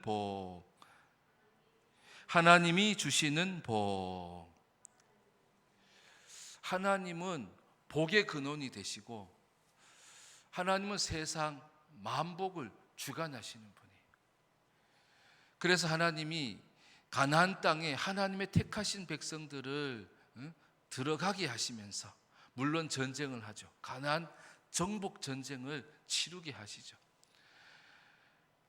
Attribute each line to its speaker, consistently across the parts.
Speaker 1: 복. 하나님이 주시는 복. 하나님은 복의 근원이 되시고 하나님은 세상 만복을 주관하시는 분이에요. 그래서 하나님이 가나안 땅에 하나님의 택하신 백성들을 들어가게 하시면서, 물론 전쟁을 하죠. 가나안 정복 전쟁을 치르게 하시죠.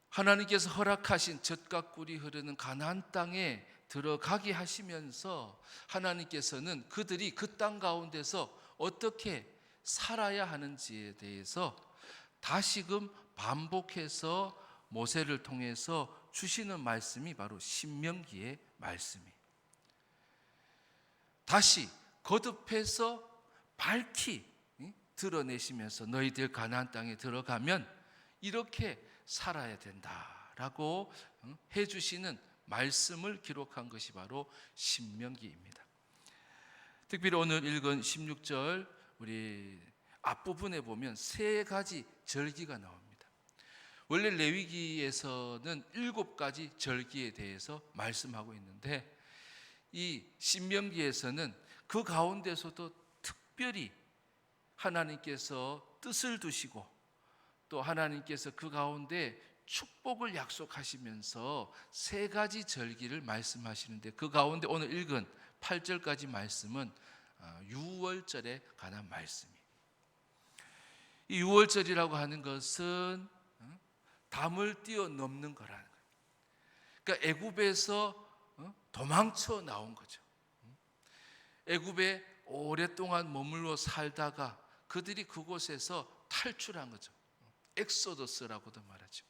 Speaker 1: 하나님께서 허락하신 젖과 꿀이 흐르는 가나안 땅에 들어가게 하시면서 하나님께서는 그들이 그 땅 가운데서 어떻게 살아야 하는지에 대해서 다시금 반복해서 모세를 통해서 주시는 말씀이 바로 신명기의 말씀이에요. 다시 거듭해서 밝히 드러내시면서 너희들 가나안 땅에 들어가면 이렇게 살아야 된다라고 해주시는 말씀을 기록한 것이 바로 신명기입니다. 특별히 오늘 읽은 16절 우리 앞부분에 보면 세 가지 절기가 나옵니다. 원래 레위기에서는 7가지 절기에 대해서 말씀하고 있는데 이 신명기에서는 그 가운데서도 특별히 하나님께서 뜻을 두시고 또 하나님께서 그 가운데 축복을 약속하시면서 세 가지 절기를 말씀하시는데 그 가운데 오늘 읽은 8절까지 말씀은 유월절에 관한 말씀이에요. 이 유월절이라고 하는 것은 담을 뛰어넘는 거라는 거예요. 그러니까 애굽에서 도망쳐 나온 거죠. 애굽에 오랫동안 머물러 살다가 그들이 그곳에서 탈출한 거죠. 엑소더스라고도 말하죠.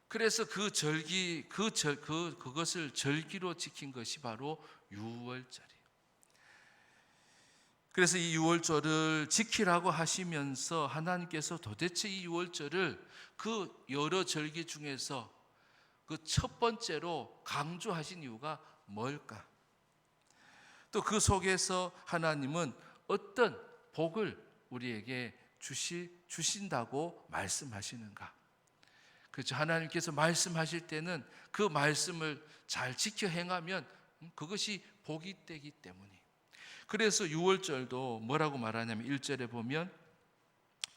Speaker 1: 그래서 그 절기, 그것을 절기로 지킨 것이 바로 유월절이에요. 그래서 이 유월절을 지키라고 하시면서 하나님께서 도대체 이 유월절을 그 여러 절기 중에서 그 첫 번째로 강조하신 이유가 뭘까? 또 그 속에서 하나님은 어떤 복을 우리에게 주신다고 말씀하시는가? 그렇죠. 하나님께서 말씀하실 때는 그 말씀을 잘 지켜 행하면 그것이 복이 되기 때문에. 그래서 유월절도 뭐라고 말하냐면 1절에 보면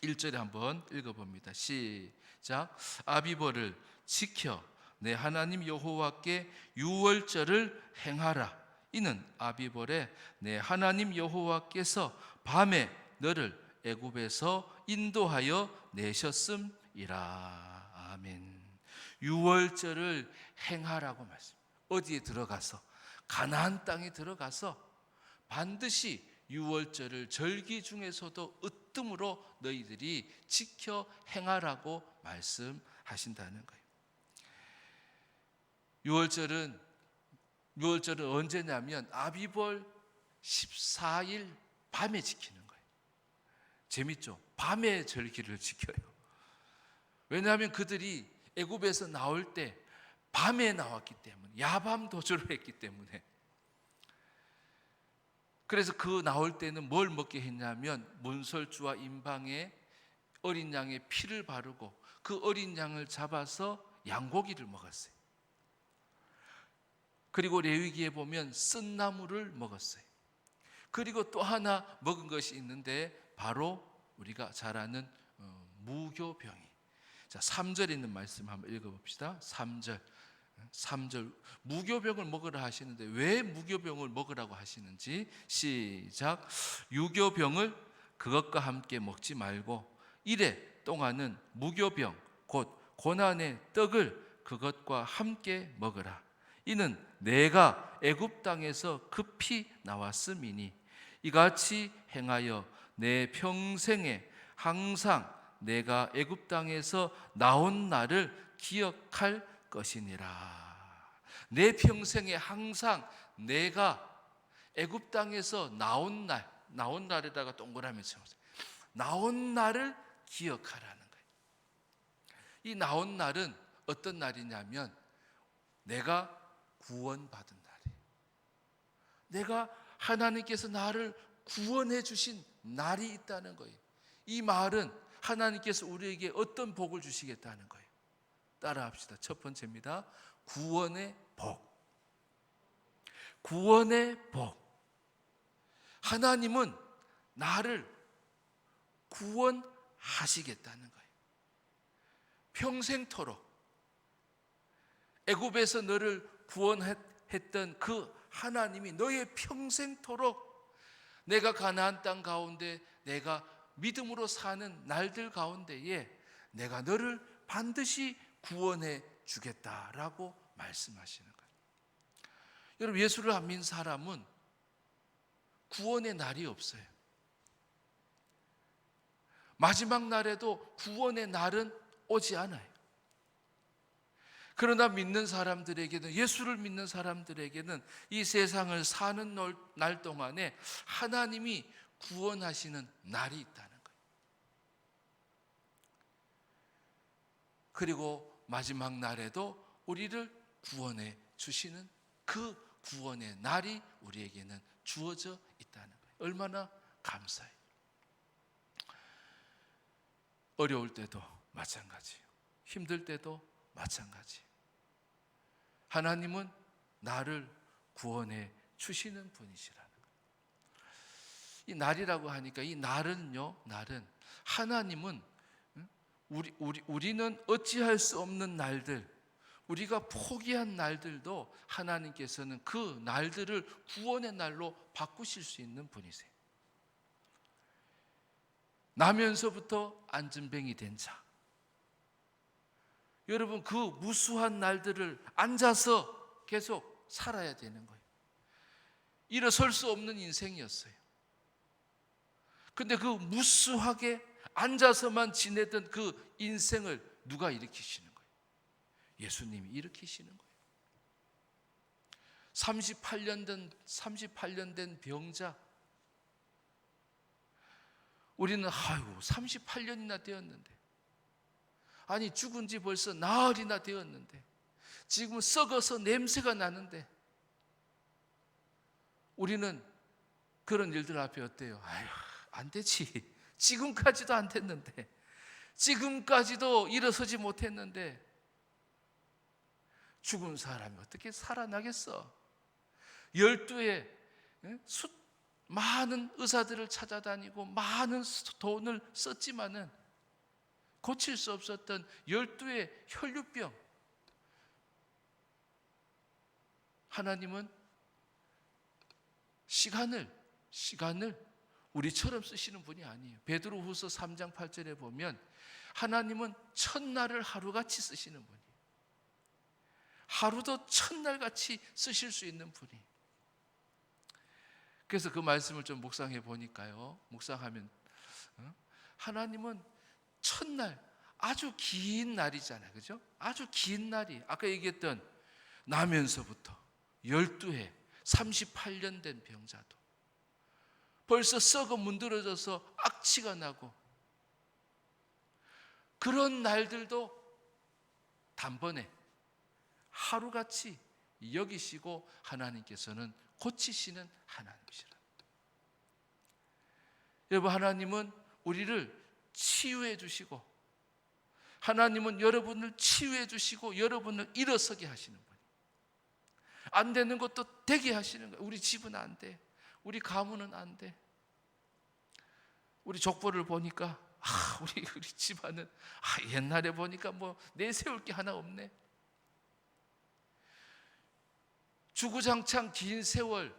Speaker 1: 1절에 한번 읽어봅니다. 시작. 아비벌을 지켜 내 하나님 여호와께 유월절을 행하라. 이는 아비벌에 내 하나님 여호와께서 밤에 너를 애굽에서 인도하여 내셨음이라. 아멘. 유월절을 행하라고 말씀. 어디에 들어가서? 가나안 땅에 들어가서 반드시 유월절을 절기 중에서도 으뜸으로 너희들이 지켜 행하라고 말씀하신다는 거예요. 유월절은 언제냐면 아비벌 14일 밤에 지키는 거예요. 재밌죠? 밤에 절기를 지켜요. 왜냐하면 그들이 애굽에서 나올 때 밤에 나왔기 때문에, 야밤 도주를 했기 때문에. 그래서 그 나올 때는 뭘 먹게 했냐면 문설주와 임방에 어린 양의 피를 바르고 그 어린 양을 잡아서 양고기를 먹었어요. 그리고 레위기에 보면 쓴나물을 먹었어요. 그리고 또 하나 먹은 것이 있는데 바로 우리가 잘 아는 무교병이. 자, 3절에 있는 말씀 한번 읽어봅시다. 3절 무교병을 먹으라 하시는데 왜 무교병을 먹으라고 하시는지 시작. 유교병을 그것과 함께 먹지 말고 이래 동안은 무교병 곧 고난의 떡을 그것과 함께 먹으라. 이는 내가 애굽 땅에서 급히 나왔음이니 이같이 행하여 내 평생에 항상 내가 애굽 땅에서 나온 날을 기억할 것이니라. 내 평생에 항상 내가 애굽 땅에서 나온 날에다가 동그라미 쳐보세요. 나온 날을 기억하라는 거예요. 이 나온 날은 어떤 날이냐면 내가 구원받은 날이에요. 내가 하나님께서 나를 구원해 주신 날이 있다는 거예요. 이 말은 하나님께서 우리에게 어떤 복을 주시겠다는 거예요. 따라합시다. 첫 번째입니다. 구원의 복. 구원의 복. 하나님은 나를 구원하시겠다는 거예요. 평생토록 애굽에서 너를 구원했던 그 하나님이 너의 평생토록 내가 가나안 땅 가운데 내가 믿음으로 사는 날들 가운데에 내가 너를 반드시 구원해 주겠다라고 말씀하시는 거예요. 여러분, 예수를 안 믿는 사람은 구원의 날이 없어요. 마지막 날에도 구원의 날은 오지 않아요. 그러나 믿는 사람들에게는, 예수를 믿는 사람들에게는 이 세상을 사는 날 동안에 하나님이 구원하시는 날이 있다는 거예요. 그리고 마지막 날에도 우리를 구원해 주시는 그 구원의 날이 우리에게는 주어져 있다는 거예요. 얼마나 감사해요. 어려울 때도 마찬가지예요. 힘들 때도 마찬가지예요. 하나님은 나를 구원해 주시는 분이시라는 거예요. 이 날이라고 하니까 이 날은요, 날은 하나님은 우리는 어찌할 수 없는 날들, 우리가 포기한 날들도 하나님께서는 그 날들을 구원의 날로 바꾸실 수 있는 분이세요. 나면서부터 안전뱅이 된 자, 여러분, 그 무수한 날들을 앉아서 계속 살아야 되는 거예요. 일어설 수 없는 인생이었어요. 근데 그 무수하게 앉아서만 지내던 그 인생을 누가 일으키시는 거예요? 예수님이 일으키시는 거예요. 38년 된 병자, 우리는 38년이나 되었는데, 아니 죽은 지 벌써 나흘이나 되었는데, 지금 썩어서 냄새가 나는데, 우리는 그런 일들 앞에 어때요? 안 되지. 지금까지도 안 됐는데, 지금까지도 일어서지 못했는데 죽은 사람이 어떻게 살아나겠어? 12의 많은 의사들을 찾아다니고 많은 돈을 썼지만은 고칠 수 없었던 12의 혈류병, 하나님은 시간을 우리처럼 쓰시는 분이 아니에요. 베드로후서 3장 8절에 보면 하나님은 첫날을 하루같이 쓰시는 분이에요. 하루도 첫날같이 쓰실 수 있는 분이에요. 그래서 그 말씀을 좀 묵상해 보니까요, 묵상하면 하나님은 첫날, 아주 긴 날이잖아요, 그죠? 아주 긴 날이, 아까 얘기했던 나면서부터 12해 38년 된 병자도 벌써 썩어 문드러져서 악취가 나고, 그런 날들도 단번에 하루같이 여기시고 하나님께서는 고치시는 하나님이시라. 여러분, 하나님은 우리를 치유해 주시고, 하나님은 여러분을 치유해 주시고 여러분을 일어서게 하시는 분이에요. 안 되는 것도 되게 하시는 거예요. 우리 집은 안 돼, 우리 가문은 안 돼. 우리 족보를 보니까 우리 집안은 옛날에 보니까 뭐 내세울 게 하나 없네. 주구장창 긴 세월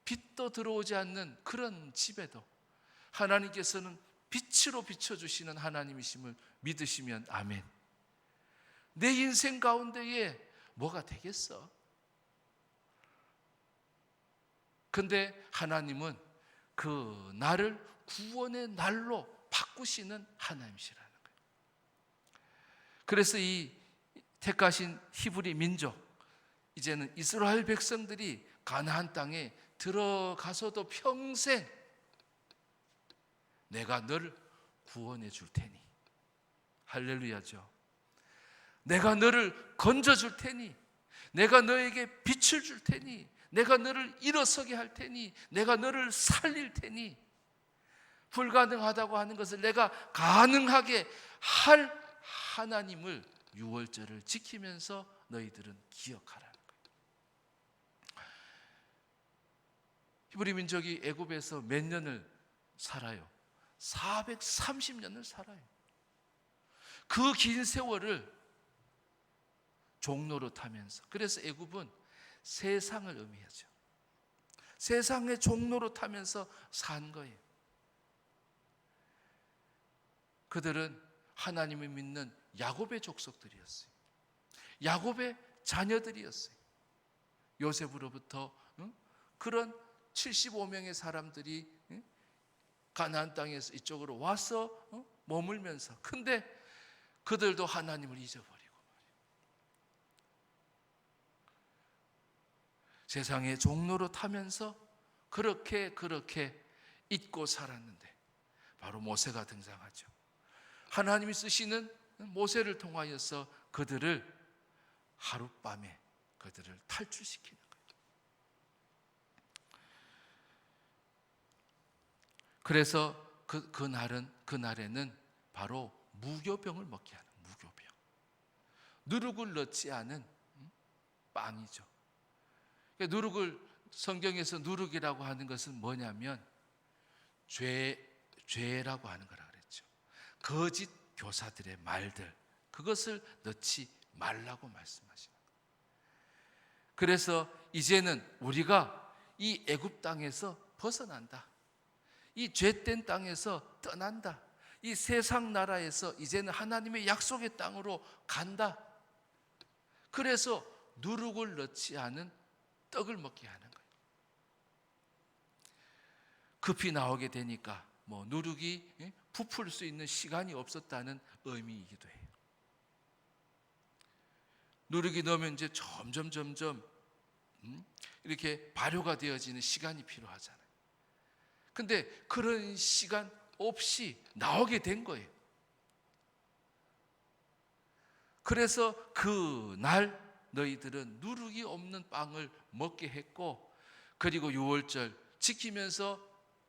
Speaker 1: 빛도 들어오지 않는 그런 집에도 하나님께서는 빛으로 비춰주시는 하나님이심을 믿으시면 아멘. 내 인생 가운데에 뭐가 되겠어? 근데 하나님은 그 날을 구원의 날로 바꾸시는 하나님이시라는 거예요. 그래서 이 택하신 히브리 민족, 이제는 이스라엘 백성들이 가나안 땅에 들어가서도 평생 내가 너를 구원해 줄 테니, 할렐루야죠. 내가 너를 건져 줄 테니, 내가 너에게 빛을 줄 테니, 내가 너를 일어서게 할 테니, 내가 너를 살릴 테니, 불가능하다고 하는 것을 내가 가능하게 할 하나님을 유월절을 지키면서 너희들은 기억하라는 거예요. 히브리 민족이 애굽에서 몇 년을 살아요? 430년을 살아요. 그 긴 세월을 종로로 타면서, 그래서 애굽은 세상을 의미하죠. 세상의 종로로 타면서 산 거예요. 그들은 하나님을 믿는 야곱의 족속들이었어요. 야곱의 자녀들이었어요. 요셉으로부터 그런 75명의 사람들이 가나안 땅에서 이쪽으로 와서 머물면서, 근데 그들도 하나님을 잊어버리고 말이에요. 세상의 종로로 타면서 그렇게 잊고 살았는데 바로 모세가 등장하죠. 하나님이 쓰시는 모세를 통하여서 그들을 하룻밤에 그들을 탈출시키는 거예요. 그래서 그날에는 바로 무교병을 먹게 하는, 무교병, 누룩을 넣지 않은 빵이죠. 누룩을, 성경에서 누룩이라고 하는 것은 뭐냐면 죄라고 하는 거라 그랬죠. 거짓 교사들의 말들, 그것을 넣지 말라고 말씀하시는 거예요. 그래서 이제는 우리가 이 애굽 땅에서 벗어난다, 이 죄된 땅에서 떠난다, 이 세상 나라에서 이제는 하나님의 약속의 땅으로 간다. 그래서 누룩을 넣지 않은 떡을 먹게 하는 거예요. 급히 나오게 되니까 누룩이 부풀 수 있는 시간이 없었다는 의미이기도 해요. 누룩이 넣으면 이제 점점 이렇게 발효가 되어지는 시간이 필요하잖아요. 근데 그런 시간 없이 나오게 된 거예요. 그래서 그날 너희들은 누룩이 없는 빵을 먹게 했고, 그리고 유월절 지키면서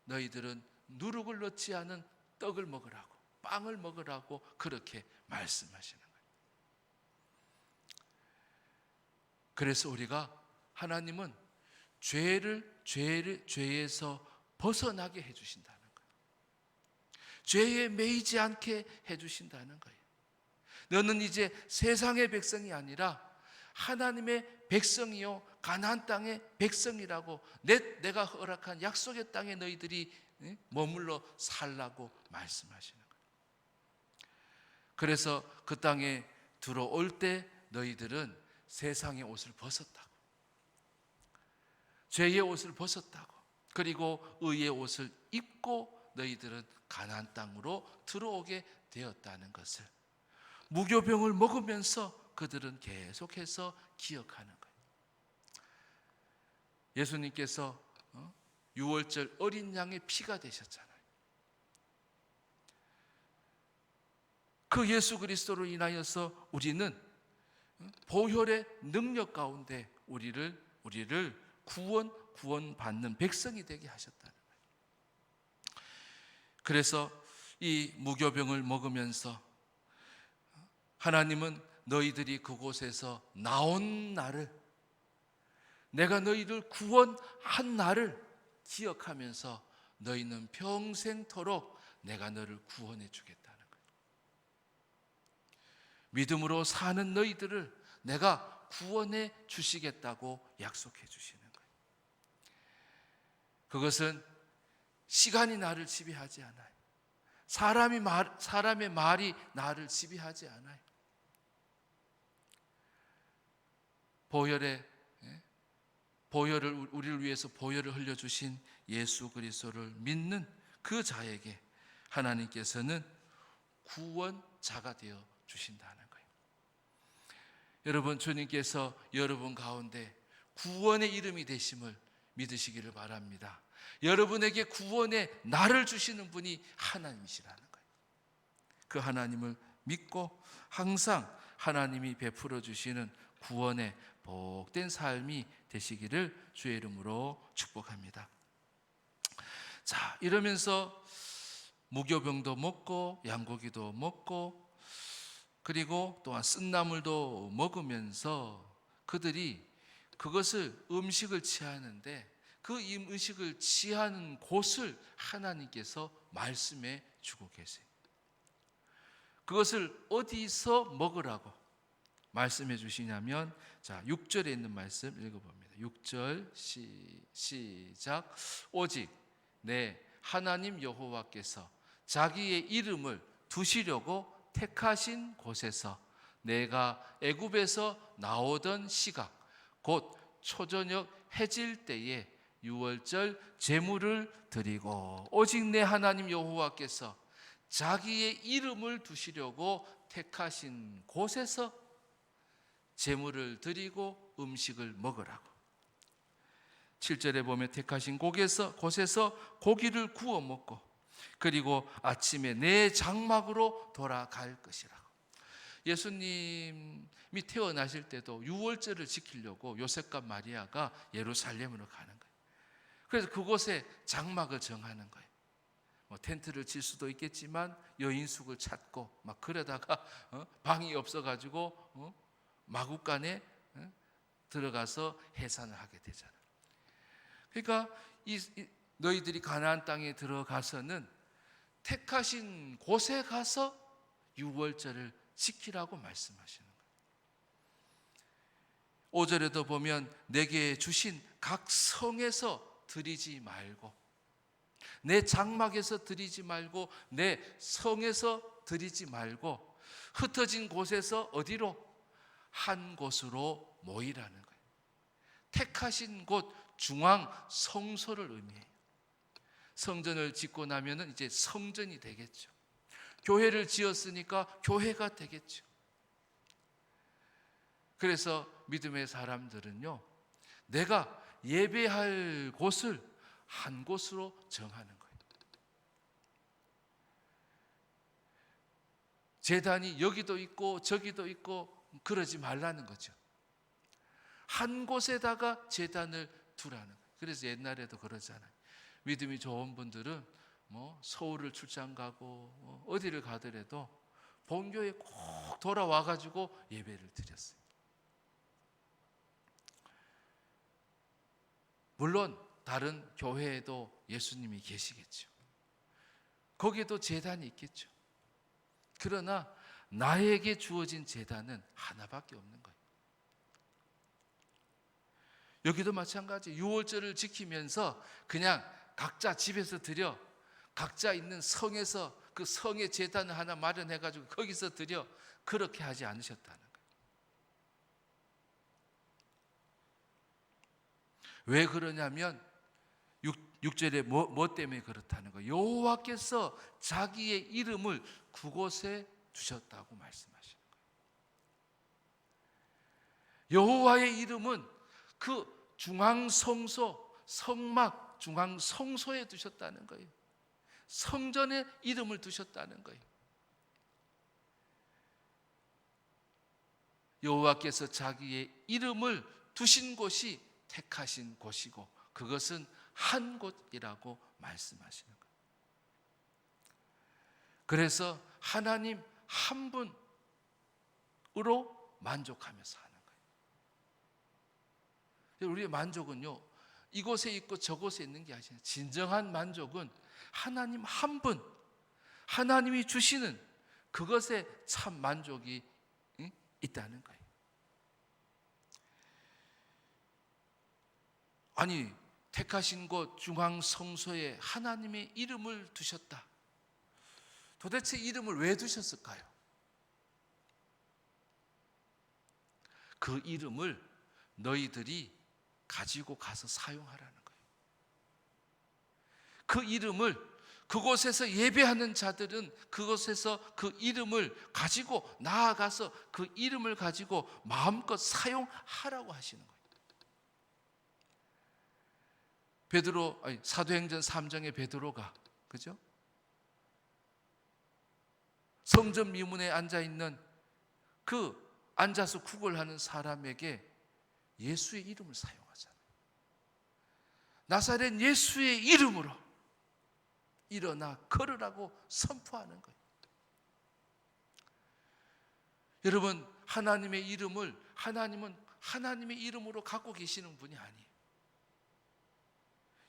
Speaker 1: 너희들은 누룩을 넣지 않은 떡을 먹으라고, 빵을 먹으라고 그렇게 말씀하시는 거예요. 그래서 우리가, 하나님은 죄에서 벗어나게 해주신다는 거예요. 죄에 매이지 않게 해주신다는 거예요. 너는 이제 세상의 백성이 아니라 하나님의 백성이요, 가나안 땅의 백성이라고, 내가 허락한 약속의 땅에 너희들이 머물러 살라고 말씀하시는 거예요. 그래서 그 땅에 들어올 때 너희들은 세상의 옷을 벗었다고, 죄의 옷을 벗었다고, 그리고 의의 옷을 입고 너희들은 가나안 땅으로 들어오게 되었다는 것을 무교병을 먹으면서 그들은 계속해서 기억하는 거예요. 예수님께서 유월절 어린 양의 피가 되셨잖아요. 그 예수 그리스도로 인하여서 우리는 보혈의 능력 가운데 우리를 구원받는 백성이 되게 하셨다는 거예요. 그래서 이 무교병을 먹으면서 하나님은 너희들이 그곳에서 나온 날을, 내가 너희를 구원한 날을 기억하면서 너희는 평생토록 내가 너를 구원해 주겠다는 거예요. 믿음으로 사는 너희들을 내가 구원해 주시겠다고 약속해 주시는 거예요. 그것은 시간이 나를 지배하지 않아요. 사람의 말이 나를 지배하지 않아요. 우리를 위해서 보혈을 흘려주신 예수 그리스도를 믿는 그 자에게 하나님께서는 구원자가 되어 주신다는 거예요. 여러분, 주님께서 여러분 가운데 구원의 이름이 되심을 믿으시기를 바랍니다. 여러분에게 구원의 날을 주시는 분이 하나님이시라는 거예요. 그 하나님을 믿고 항상 하나님이 베풀어 주시는 구원의 복된 삶이 되시기를 주의 이름으로 축복합니다. 자, 이러면서 무교병도 먹고 양고기도 먹고 그리고 또한 쓴나물도 먹으면서 그들이 그것을 음식을 취하는데 그 음식을 취하는 곳을 하나님께서 말씀해 주고 계세요. 그것을 어디서 먹으라고 말씀해 주시냐면, 자, 6절에 있는 말씀 읽어봅니다. 6절 시작. 오직 내 하나님 여호와께서 자기의 이름을 두시려고 택하신 곳에서 내가 애굽에서 나오던 시각 곧 초저녁 해질 때에 유월절 제물을 드리고, 오직 내 하나님 여호와께서 자기의 이름을 두시려고 택하신 곳에서 제물을 드리고 음식을 먹으라고. 7절에 보면 택하신 곳에서 고기를 구워 먹고 그리고 아침에 내 장막으로 돌아갈 것이라고. 예수님이 태어나실 때도 유월절을 지키려고 요셉과 마리아가 예루살렘으로 가는 거예요. 그래서 그곳에 장막을 정하는 거예요. 뭐 텐트를 칠 수도 있겠지만 여인숙을 찾고 막 그러다가 방이 없어가지고 마구간에 들어가서 해산을 하게 되잖아요. 그러니까 너희들이 가나안 땅에 들어가서는 택하신 곳에 가서 유월절을 지키라고 말씀하시는 거예요. 5절에도 보면 내게 주신 각 성에서 드리지 말고, 내 장막에서 드리지 말고, 내 성에서 드리지 말고 흩어진 곳에서 어디로? 한 곳으로 모이라는 거예요. 택하신 곳 중앙 성소를 의미해요. 성전을 짓고 나면은 이제 성전이 되겠죠. 교회를 지었으니까 교회가 되겠죠. 그래서 믿음의 사람들은요, 내가 예배할 곳을 한 곳으로 정하는 거예요. 제단이 여기도 있고 저기도 있고 그러지 말라는 거죠. 한 곳에다가 제단을 두라는 거예요. 그래서 옛날에도 그러잖아요. 믿음이 좋은 분들은 뭐 서울을 출장 가고 어디를 가더라도 본교에 꼭 돌아와 가지고 예배를 드렸어요. 물론 다른 교회에도 예수님이 계시겠죠. 거기에도 제단이 있겠죠. 그러나 나에게 주어진 제단은 하나밖에 없는 거예요. 여기도 마찬가지. 유월절을 지키면서 그냥 각자 집에서 드려, 각자 있는 성에서 그 성의 제단을 하나 마련해 가지고 거기서 드려, 그렇게 하지 않으셨다는 거예요. 왜 그러냐면 6절에 뭐 때문에 그렇다는 거예요. 여호와께서 자기의 이름을 그곳에 두셨다고 말씀하시는 거예요. 여호와의 이름은 그 중앙성소, 성막 중앙성소에 두셨다는 거예요. 성전에 이름을 두셨다는 거예요. 여호와께서 자기의 이름을 두신 곳이 택하신 곳이고 그것은 한 곳이라고 말씀하시는 거예요. 그래서 하나님 한 분으로 만족하면서 하는 거예요. 우리의 만족은요, 이곳에 있고 저곳에 있는 게 아니라 진정한 만족은 하나님 한 분, 하나님이 주시는 그것에 참 만족이 있다는 거예요. 아니, 택하신 곳 중앙 성소에 하나님의 이름을 두셨다. 도대체 이름을 왜 두셨을까요? 그 이름을 너희들이 가지고 가서 사용하라는 거예요. 그 이름을 그곳에서 예배하는 자들은 그곳에서 그 이름을 가지고 나아가서 그 이름을 가지고 마음껏 사용하라고 하시는 거예요. 사도행전 3장의 베드로가, 그죠? 성전 미문에 앉아 있는 그 앉아서 구걸하는 사람에게 예수의 이름을 사용하잖아요. 나사렛 예수의 이름으로 일어나 걸으라고 선포하는 거예요. 여러분, 하나님의 이름을 하나님은 하나님의 이름으로 갖고 계시는 분이 아니에요.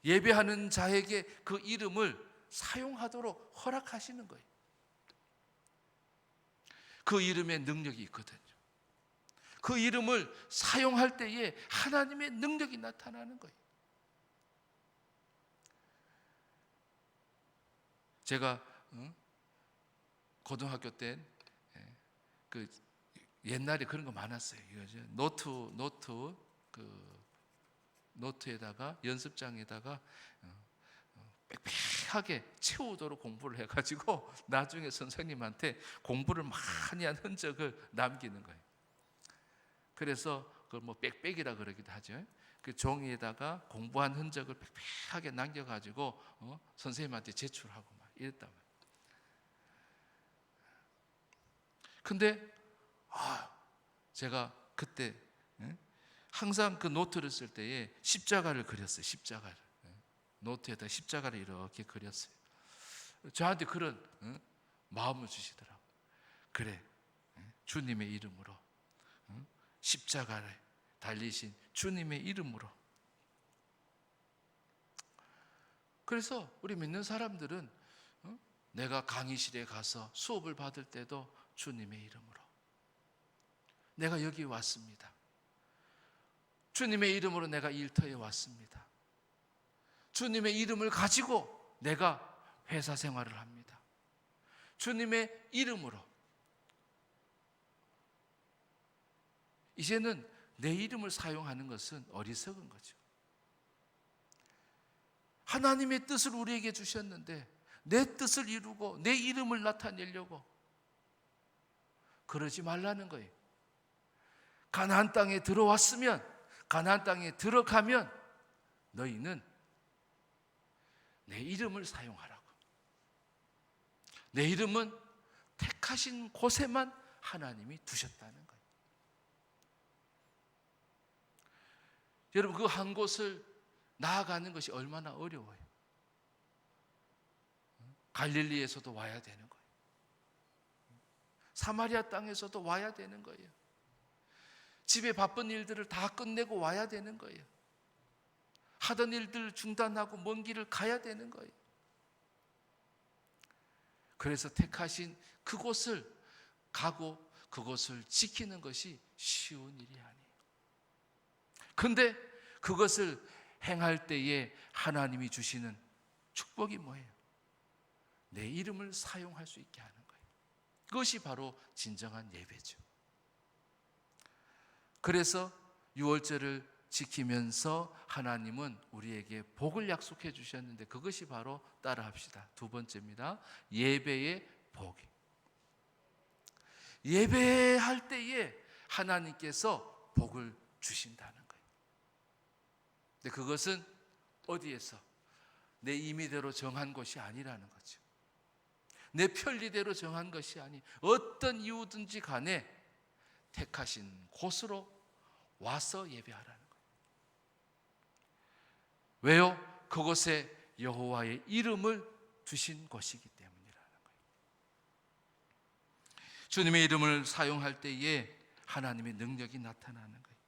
Speaker 1: 예배하는 자에게 그 이름을 사용하도록 허락하시는 거예요. 그 이름에 능력이 있거든요. 그 이름을 사용할 때에 하나님의 능력이 나타나는 거예요. 제가 고등학교 때 그 옛날에 그런 거 많았어요. 노트에다가 연습장에다가 빽빽하게 채우도록 공부를 해가지고 나중에 선생님한테 공부를 많이 한 흔적을 남기는 거예요. 그래서 그걸 뭐 빽빽이라 그러기도 하죠. 그 종이에다가 공부한 흔적을 빽빽하게 남겨가지고 선생님한테 제출하고 막 이랬단 말이에요. 근데 제가 그때 항상 그 노트를 쓸 때에 십자가를 그렸어요. 십자가를. 노트에다 십자가를 이렇게 그렸어요. 저한테 그런 마음을 주시더라고요. 그래, 주님의 이름으로, 십자가를 달리신 주님의 이름으로. 그래서 우리 믿는 사람들은 내가 강의실에 가서 수업을 받을 때도 주님의 이름으로, 내가 여기 왔습니다. 주님의 이름으로 내가 일터에 왔습니다. 주님의 이름을 가지고 내가 회사 생활을 합니다. 주님의 이름으로. 이제는 내 이름을 사용하는 것은 어리석은 거죠. 하나님의 뜻을 우리에게 주셨는데 내 뜻을 이루고 내 이름을 나타내려고 그러지 말라는 거예요. 가나안 땅에 들어왔으면, 가나안 땅에 들어가면 너희는 내 이름을 사용하라고. 내 이름은 택하신 곳에만 하나님이 두셨다는 거예요. 여러분, 그 한 곳을 나아가는 것이 얼마나 어려워요. 갈릴리에서도 와야 되는 거예요. 사마리아 땅에서도 와야 되는 거예요. 집에 바쁜 일들을 다 끝내고 와야 되는 거예요. 하던 일들 중단하고 먼 길을 가야 되는 거예요. 그래서 택하신 그곳을 가고 그곳을 지키는 것이 쉬운 일이 아니에요. 그런데 그것을 행할 때에 하나님이 주시는 축복이 뭐예요? 내 이름을 사용할 수 있게 하는 거예요. 그것이 바로 진정한 예배죠. 그래서 유월절을 지키면서 하나님은 우리에게 복을 약속해 주셨는데 그것이 바로 따라합시다. 두 번째입니다. 예배의 복이. 예배할 때에 하나님께서 복을 주신다는 거예요. 근데 그것은 어디에서? 내 임의대로 정한 것이 아니라는 거죠. 내 편리대로 정한 것이 아니, 어떤 이유든지 간에 택하신 곳으로 와서 예배하라는 거예요. 왜요? 그곳에 여호와의 이름을 두신 곳이기 때문이라는 거예요. 주님의 이름을 사용할 때에 하나님의 능력이 나타나는 거예요.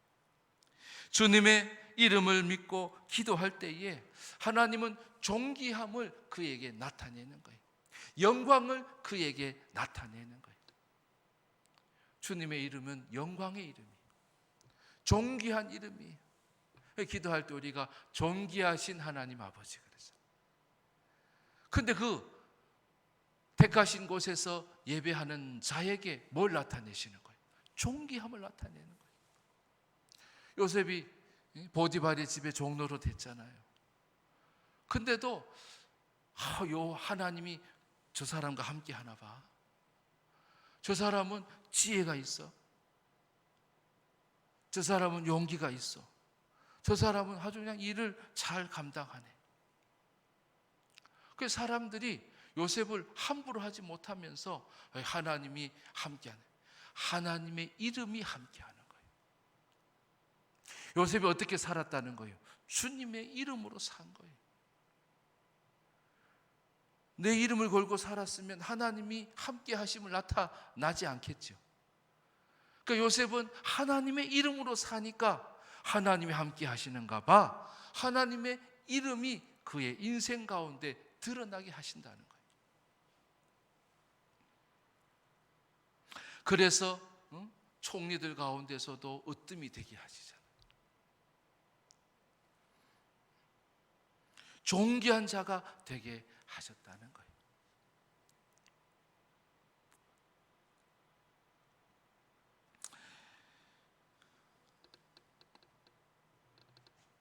Speaker 1: 주님의 이름을 믿고 기도할 때에 하나님은 존귀함을 그에게 나타내는 거예요. 영광을 그에게 나타내는 거예요. 주님의 이름은 영광의 이름이에요. 존귀한 이름이에요. 기도할 때 우리가 존귀하신 하나님 아버지 그래서. 근데 그 택하신 곳에서 예배하는 자에게 뭘 나타내시는 거예요? 존귀함을 나타내는 거예요. 요셉이 보디발의 집에 종로로 됐잖아요. 근데도 요 하나님이 저 사람과 함께 하나 봐. 저 사람은 지혜가 있어. 저 사람은 용기가 있어. 저 사람은 아주 그냥 일을 잘 감당하네. 그 사람들이 요셉을 함부로 하지 못하면서 하나님이 함께하네. 하나님의 이름이 함께하는 거예요. 요셉이 어떻게 살았다는 거예요? 주님의 이름으로 산 거예요. 내 이름을 걸고 살았으면 하나님이 함께 하심을 나타나지 않겠죠. 그러니까 요셉은 하나님의 이름으로 사니까 하나님이 함께 하시는가 봐. 하나님의 이름이 그의 인생 가운데 드러나게 하신다는 거예요. 그래서 총리들 가운데서도 으뜸이 되게 하시잖아요. 존귀한 자가 되게 하셨다는 거예요.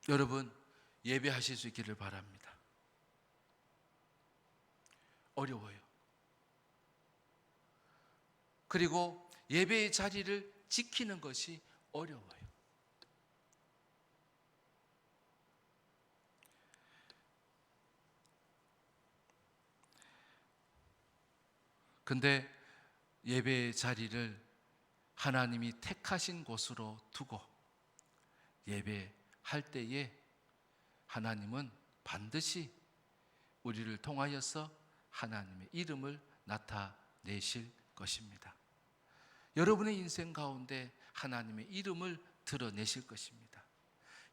Speaker 1: 여러분, 예배하실 수 있기를 바랍니다. 어려워요. 그리고 예배의 자리를 지키는 것이 어려워요. 근데 예배의 자리를 하나님이 택하신 곳으로 두고 예배할 때에 하나님은 반드시 우리를 통하여서 하나님의 이름을 나타내실 것입니다. 여러분의 인생 가운데 하나님의 이름을 드러내실 것입니다.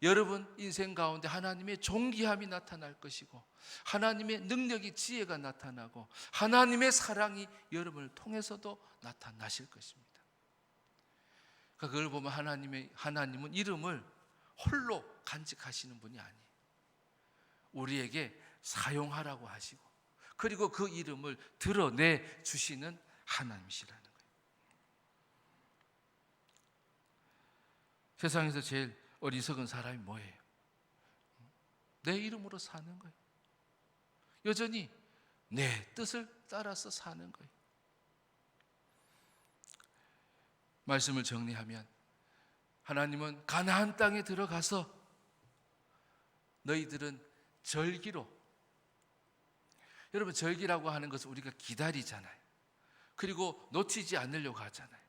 Speaker 1: 여러분 인생 가운데 하나님의 존귀함이 나타날 것이고 하나님의 능력이, 지혜가 나타나고 하나님의 사랑이 여러분을 통해서도 나타나실 것입니다. 그러니까 그걸 보면 하나님은 이름을 홀로 간직하시는 분이 아니에요. 우리에게 사용하라고 하시고 그리고 그 이름을 드러내 주시는 하나님이시라는 거예요. 세상에서 제일 어리석은 사람이 뭐예요? 내 이름으로 사는 거예요. 여전히 내 뜻을 따라서 사는 거예요. 말씀을 정리하면 하나님은 가나안 땅에 들어가서 너희들은 절기로, 여러분 절기라고 하는 것은 우리가 기다리잖아요. 그리고 놓치지 않으려고 하잖아요.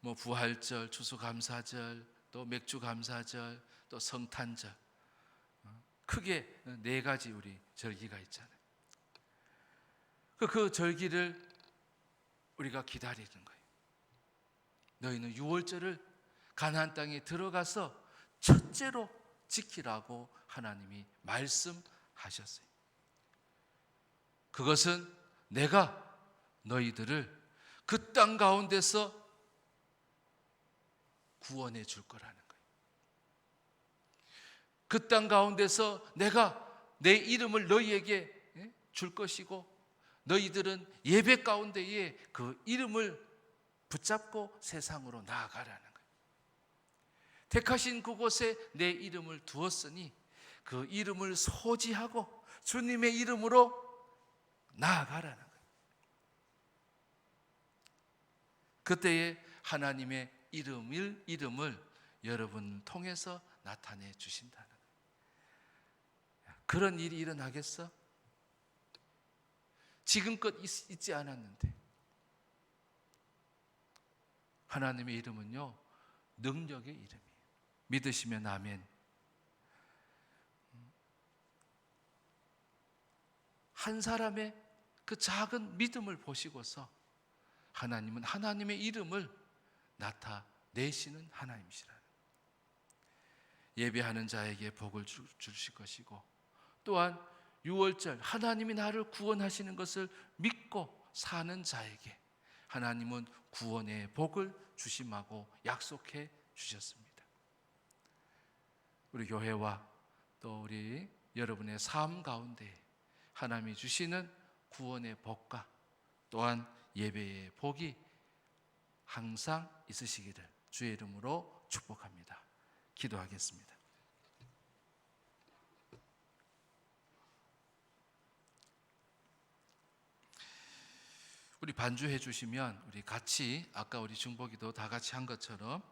Speaker 1: 뭐 부활절, 추수감사절, 또 맥주감사절, 또 성탄절, 크게 4가지 우리 절기가 있잖아요. 그 절기를 우리가 기다리는 거예요. 너희는 유월절을 가나안 땅에 들어가서 첫째로 지키라고 하나님이 말씀하셨어요. 그것은 내가 너희들을 그 땅 가운데서 구원해 줄 거라는 거예요. 그 땅 가운데서 내가 내 이름을 너희에게 줄 것이고 너희들은 예배 가운데에 그 이름을 붙잡고 세상으로 나아가라는 거예요. 택하신 그곳에 내 이름을 두었으니 그 이름을 소지하고 주님의 이름으로 나아가라는 거예요. 그때에 하나님의 이름을 여러분 통해서 나타내 주신다는 거예요. 그런 일이 일어나겠어? 지금껏 있지 않았는데 하나님의 이름은요 능력의 이름이에요. 믿으시면 아멘. 한 사람의 그 작은 믿음을 보시고서 하나님은 하나님의 이름을 나타내시는 하나님이시라는 거예요. 예배하는 자에게 복을 주실 것이고 또한 유월절 하나님이 나를 구원하시는 것을 믿고 사는 자에게 하나님은 구원의 복을 주심하고 약속해 주셨습니다. 우리 교회와 또 우리 여러분의 삶 가운데 하나님이 주시는 구원의 복과 또한 예배의 복이 항상 있으시기를 주의 이름으로 축복합니다. 기도하겠습니다. 우리 반주해 주시면 우리 같이 아까 우리 중보기도 다 같이 한 것처럼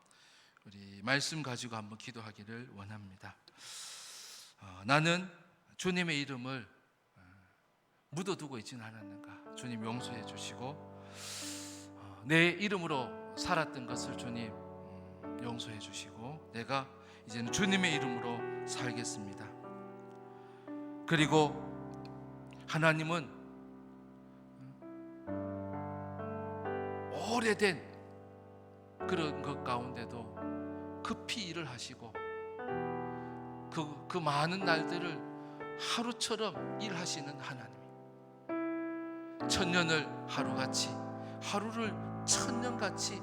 Speaker 1: 우리 말씀 가지고 한번 기도하기를 원합니다. 나는 주님의 이름을 묻어두고 있지는 않았는가. 주님 용서해 주시고 내 이름으로 살았던 것을 주님 용서해 주시고 내가 이제는 주님의 이름으로 살겠습니다. 그리고 하나님은 오래된 그런 것 가운데도 급히 일을 하시고 그 많은 날들을 하루처럼 일하시는 하나님, 천년을 하루같이, 하루를 천년같이,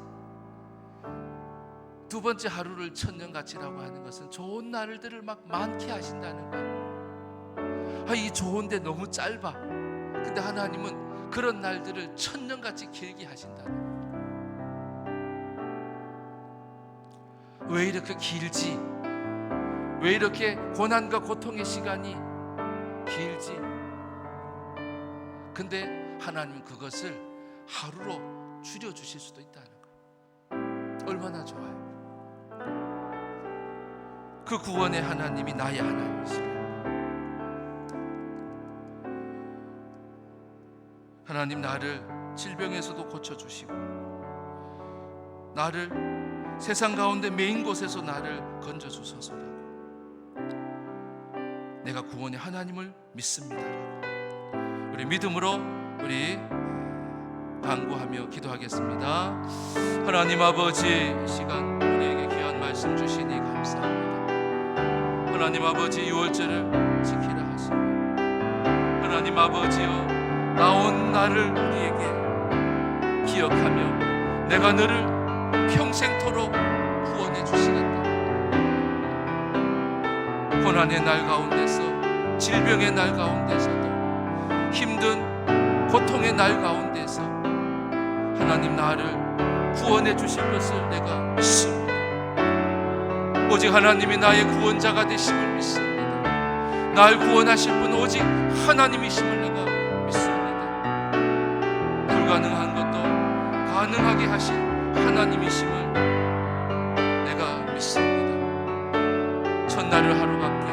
Speaker 1: 두 번째 하루를 천년같이라고 하는 것은 좋은 날들을 막 많게 하신다는 거예요. 이 좋은데 너무 짧아. 근데 하나님은 그런 날들을 천년같이 길게 하신다는 거예요. 왜 이렇게 길지? 왜 이렇게 고난과 고통의 시간이 길지? 근데 하나님은 그것을 하루로 줄여주실 수도 있다는 거예요. 얼마나 좋아요. 그 구원의 하나님이 나의 하나님이시고, 하나님 나를 질병에서도 고쳐주시고, 나를 세상 가운데 메인 곳에서 나를 건져주소서라고, 내가 구원의 하나님을 믿습니다라고 우리 믿음으로 우리 간구하며 기도하겠습니다. 하나님 아버지, 이 시간 우리에게 귀한 말씀 주시니 감사합니다. 하나님 아버지, 6월절을 지키라 하시며, 하나님 아버지여, 나온 나를 우리에게 기억하며 내가 너를 평생토록 구원해 주시겠다. 고난의 날 가운데서, 질병의 날 가운데서도, 힘든 고통의 날 가운데서 하나님 나를 구원해 주실 것을 내가 믿습니다. 오직 하나님이 나의 구원자가 되심을 믿습니다. 날 구원하실 분은 오직 하나님이심을 내가 믿습니다. 불가능한 것도 가능하게 하신 하나님이심을 내가 믿습니다. 첫날을 하루 같게,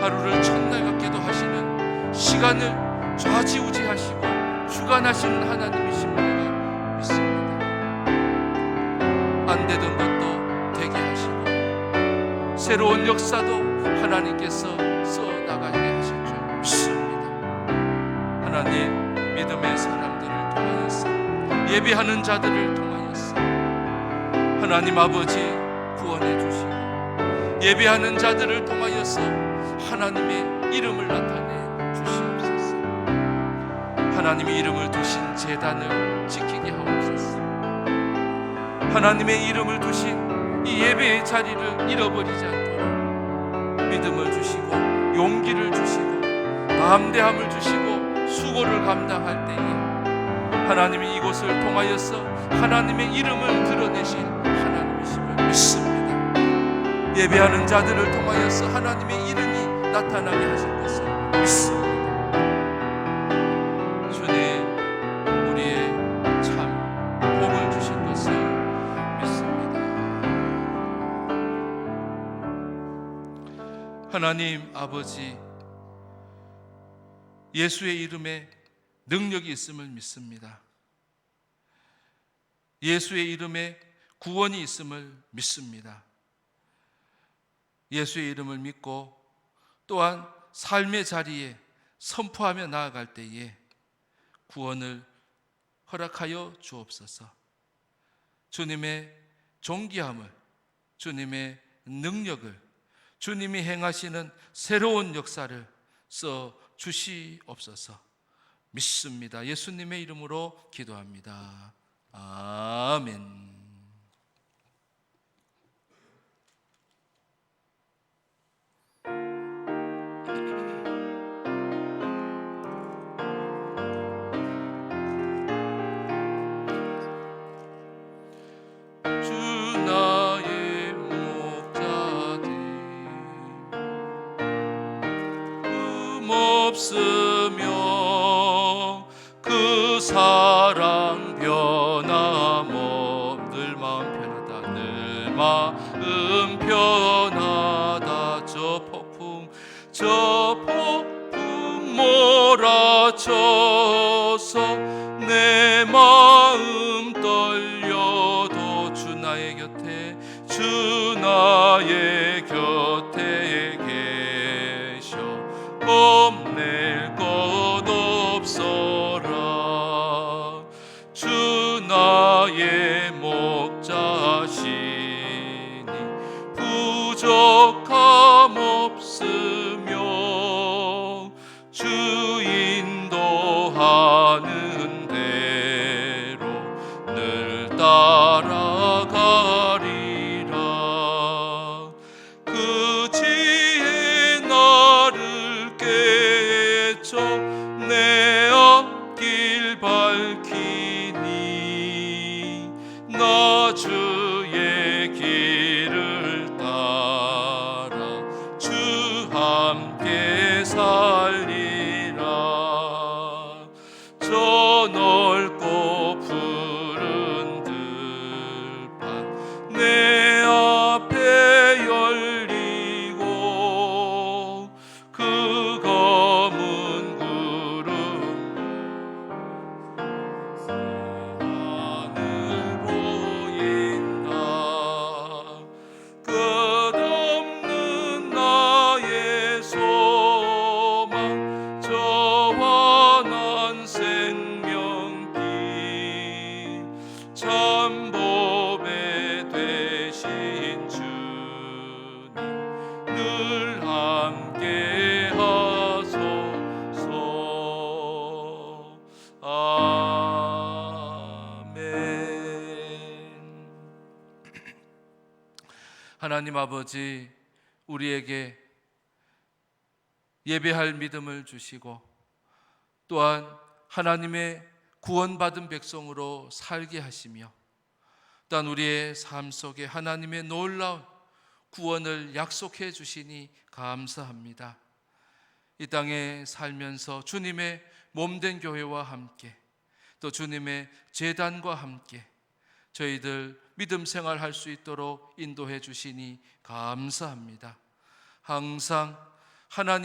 Speaker 1: 하루를 첫날 같게도 하시는, 시간을 좌지우지하시고 주관하시는 하나님이심을 내가 믿습니다. 안 되던 것도 되게 하시고, 새로운 역사도 하나님께서 써나가게 하실 줄 믿습니다. 하나님, 믿음의 사람들을 통하여서, 예배하는 자들을 통하여서 하나님 아버지 구원해 주시고, 예배하는 자들을 통하여서 하나님의 이름을 나타내 주시옵소서. 하나님의 이름을 두신 제단을 지키게 하옵소서. 하나님의 이름을 두신 이 예배의 자리를 잃어버리지 않도록 믿음을 주시고, 용기를 주시고, 담대함을 주시고, 수고를 감당할 때에 하나님이 이곳을 통하여서 하나님의 이름을 드러내실 하나님이심을 믿습니다. 예배하는 자들을 통하여서 하나님의 이름이 나타나게 하실 것을 믿습니다. 주님, 우리의 참 복을 주실 것을 믿습니다. 하나님 아버지, 예수의 이름에 능력이 있음을 믿습니다. 예수의 이름에 구원이 있음을 믿습니다. 예수의 이름을 믿고 또한 삶의 자리에 선포하며 나아갈 때에 구원을 허락하여 주옵소서. 주님의 존귀함을, 주님의 능력을, 주님이 행하시는 새로운 역사를 써 주시옵소서. 믿습니다. 예수님의 이름으로 기도합니다. 아멘. 없으며 그 사랑 변함없. 늘 마음 편하다, 늘 마음 편하다. 저 폭풍 몰아쳐서 내 마음 떨려도 주 나의 곁에, 주 나의 곁에 계셔 겁낼 것 없어라. 주 나의 목자 부족함 없으며 주 인도하는 대로 늘 따라가리라. 그 지혜 나를 깨쳐 내 앞길 밝히니 나 주의 길을 따라 주 함께 살리라. 저 넓고 푸른 들판 내 앞에 열리고 그 검은 구름 하늘 보인다. 끝없는 나의 소망 저와 난 생명길 참 보배 되신 주님 늘 함께 하소서. 아멘. 하나님 아버지, 우리에게 예배할 믿음을 주시고 또한 하나님의 구원받은 백성으로 살게 하시며 또한 우리의 삶 속에 하나님의 놀라운 구원을 약속해 주시니 감사합니다. 이 땅에 살면서 주님의 몸된 교회와 함께 또 주님의 제단과 함께 저희들 믿음 생활할 수 있도록 인도해 주시니 감사합니다. 항상 하나님